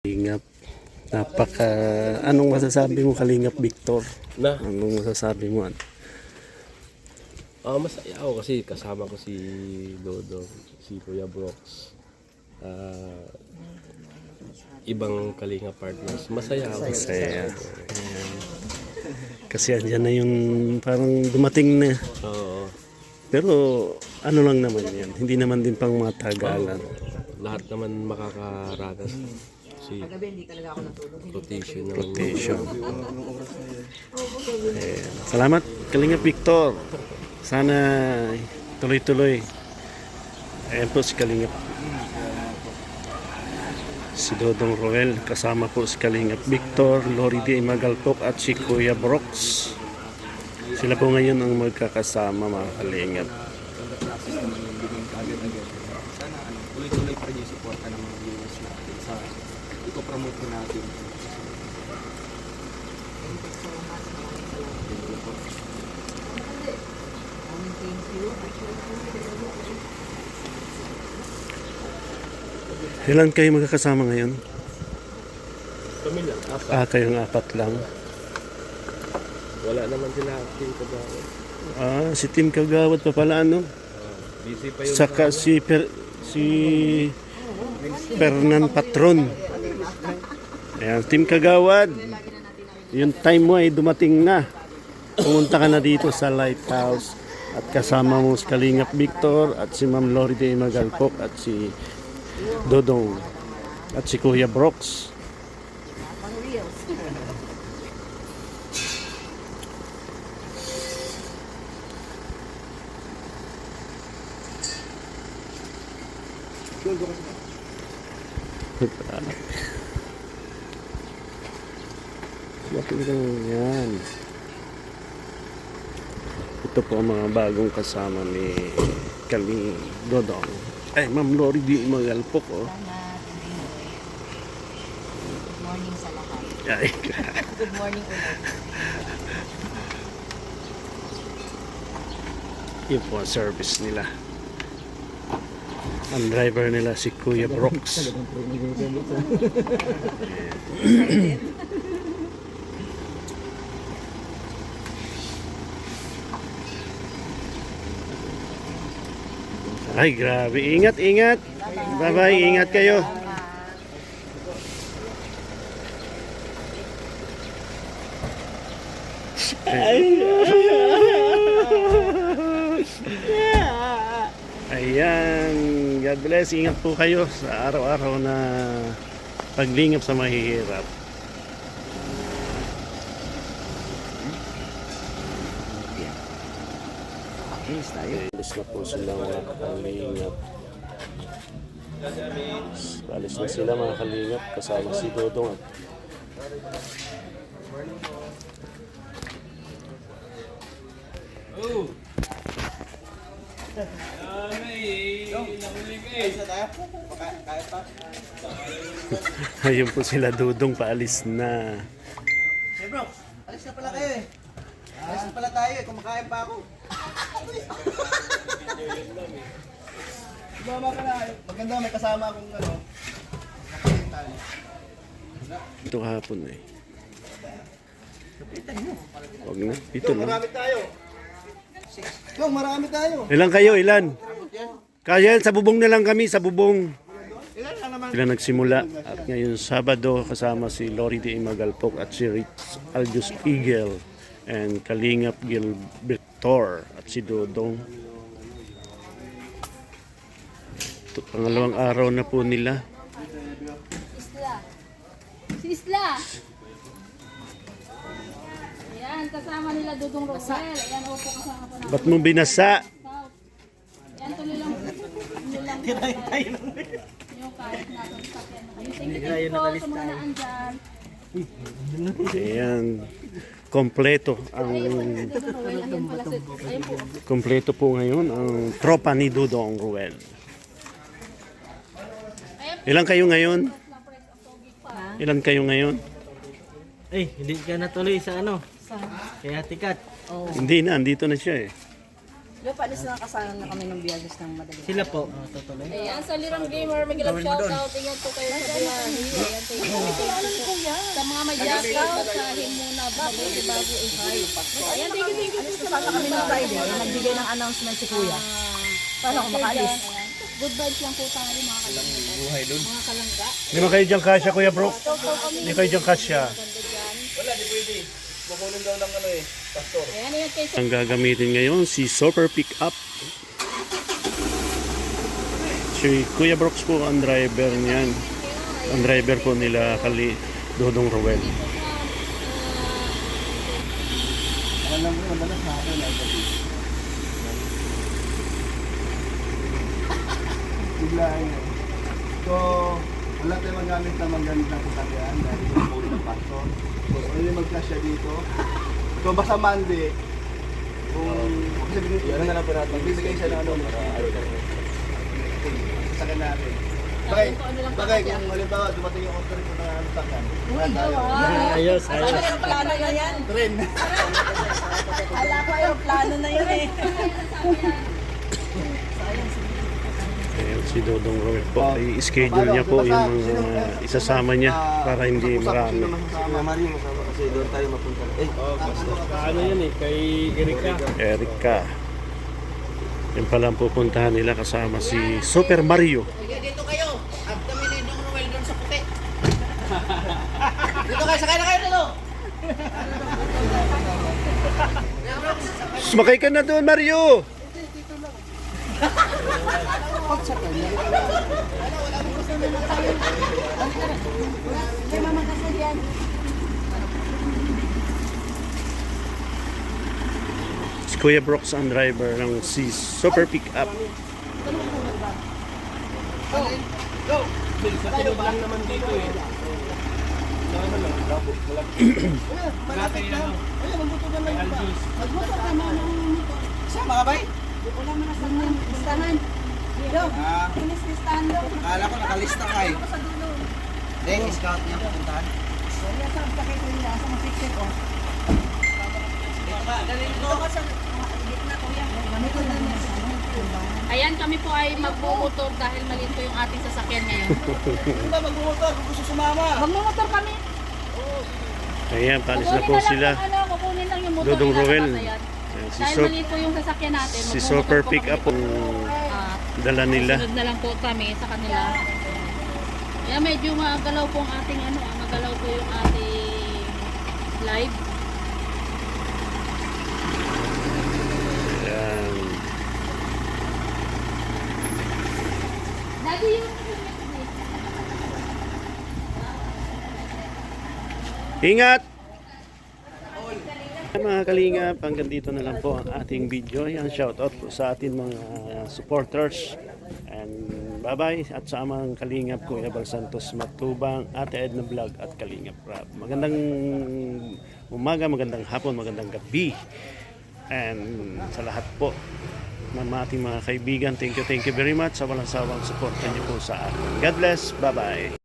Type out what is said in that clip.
Kalingap. Anong masasabi mo Kalingap Victor? Na? Anong masasabi mo? Masaya ako kasi kasama ko si Dodo, si Kuya Brooks. Ibang Kalinga partners. Masaya ako. Masaya. Ayan. Kasi andyan na yung parang dumating na. Oo. Pero ano lang naman yan. Hindi naman din pang matagalan. Lahat naman makakaranas. Si rotation naman. Rotation. Salamat Kalingap Victor. Sana tuloy-tuloy. Ayan po si Kalingap. Si Dodong Roel, kasama po si Kalingap Victor, Lori D. Magalpok at si Kuya Brooks. Sila po ngayon ang magkakasama mga Kalingap. Sana tuloy-tuloy pa rin yung support ng mga viewers natin sa ito-promote ko natin. Ilan kayo magkakasama ngayon? Kami lang. Apat. Kayong apat lang. Wala naman sila acting kagawad. Si Tim Kagawad pa pala ano? Busy pa yun. Saka si Fernan Patron. Ayan, Tim Kagawad. Yung time mo ay dumating na. Pumunta ka na dito sa Lighthouse at kasama mo si Kalingap Victor at si Ma'am Lori D. Magalpok at si Dodong at si Kuya Brooks. Yan. Ito po ang mga bagong kasama ni Kaling Dodong. Ay, Ma'am Lori D. Magalpok. Oh. Good morning sa lahat. Ay, Good morning ulit. yun po ang service nila. Ang driver nila si Kuya Brooks. Ay, grabe. Ingat, ingat. Bye-bye. Ingat kayo. Ayan. God bless. Ingat po kayo sa araw-araw na paglingap sa mahihirap. Alis na po sila mga kalingap. Alis na sila mga kalingap kasama si Dodong at ayun po sila Dodong paalis na. Hey bro, alis na pala kayo eh. Alis na pala tayo eh, kumakain pa ako. Mama ka na, maganda may kasama akong ano. Nakain tayo. Ito kahapon eh. Huwag na, ito lang. Marami tayo. Yung marami tayo. Ilan kayo, ilan? Kaya sa bubong na lang kami, sa bubong. Ilan lang naman. Sila nagsimula at ngayon Sabado kasama si Lori D. Magalpok at si Rich Aljus Eagle and Kalingap Victor at si Dodong. Ito, pangalawang araw na po nila. Isla. Si Isla. Ayan, kasama nila Dudong Rosel. Ayan, opo kasama po namin. Ba't mo binasa? Ayan, tuloy lang. Tuloy lang. Yung kahit natin sa sakyan. Thank you po sa mga naandyan. Ayan. Kompleto ang Ayan pala si... Ayan po. kompleto po ngayon ang tropa ni Dodong Ruel. Ilan kayo ngayon? Ilan kayo ngayon? Hindi ka natuloy sa ano? Kaya tikat. Hindi na, andito na siya eh. Yo, paalis na kasama na kami ng biyagos ng madali. Sila po. Tutuloy. Ayan, sa Liram Gamer, mag-love shoutout. Ingat po kayo sa biyahe. Ayan, thank you. Sa mga magyakaw, sahin muna mabuti bago i-hide. Ayan, thank you. Basta kami ng Friday, nagbigay ng announcement si Kuya. Paano ako makaalis? Good vibes lang po tayo mga kalangga. Buhay doon. Mga kalangga. Hindi mo kayo dyan kasya, Kuya Brooks. Hindi kayo dyan kasya. Wala, di pwede. Kukunin daw ng ano eh, pastor. Ayan, ayan kay Ang gagamitin ngayon, si Super Pickup. Si Kuya Brooks po ang driver niyan. Ang driver po nila Dodong Rowel. Alam mo, madalas sa akin ay gabi. Biglaan yan. So, wala tayong magamit na magandang sasakyan dahil yung puro ng pastor. So, only magkasya dito. So, basta Monday, kung sabihin na lang po natin, magbibigay siya ng ano, sasakyan natin. Bagay, kung halimbawa dumating yung order ko ng sasakyan. Ayos. Aeroplano na yan. Tren. Ala ko aeroplano na yun eh. Ayan, si Dodong Rowel po. I-schedule niya po yung mga isasama niya para hindi marami. Mama rin masama kasi doon tayo mapunta. Ano yan eh, kay Erika. Erika. Yan palang pupuntahan nila kasama si Super Mario. Dito kayo. At kami ni Dong Roel doon sa puti. Dito kayo, sakay na kayo dito. Sumakay ka na doon, Mario! Si Kuya Brooks ang driver ng si Super Pickup. Tayo ba lang naman dito eh. Sama ka ba eh? Wala mo na sa listahan. Dito. Finish listahan daw. Akala ko nakalista ka eh. Deng, scout niya pupuntahan. Ayan, kami po ay magbumotor dahil maliit po yung ating sasakyan ngayon. Hindi ba magbumotor kung gusto sumama? Magmumotor kami. Ayan, palis na po Kukunin sila. lang yung kukunin lang yung motor. Dodong ilalabas Rowel. na yan. Ayan, si, Dahil maliit po yung sasakyan natin. si magmumotor Super po Pickup kami. ang dala nila. Sunod na lang po kami sa kanila. Kaya medyo magalaw po ang ating magalaw po yung ating live. Ayan. Daddy, yung Ingat! Mga kalingap, hanggang dito na lang po ang ating video. Yan, shoutout po sa ating mga supporters. And bye-bye. At sa amang kalingap, Kuya Bal Santos Matubang, Ate Edna Vlog at Kalingap Rap. Magandang umaga, magandang hapon, magandang gabi. And sa lahat po ng ating mga kaibigan, thank you very much sa walang sawang suporta niyo po sa atin. God bless. Bye-bye.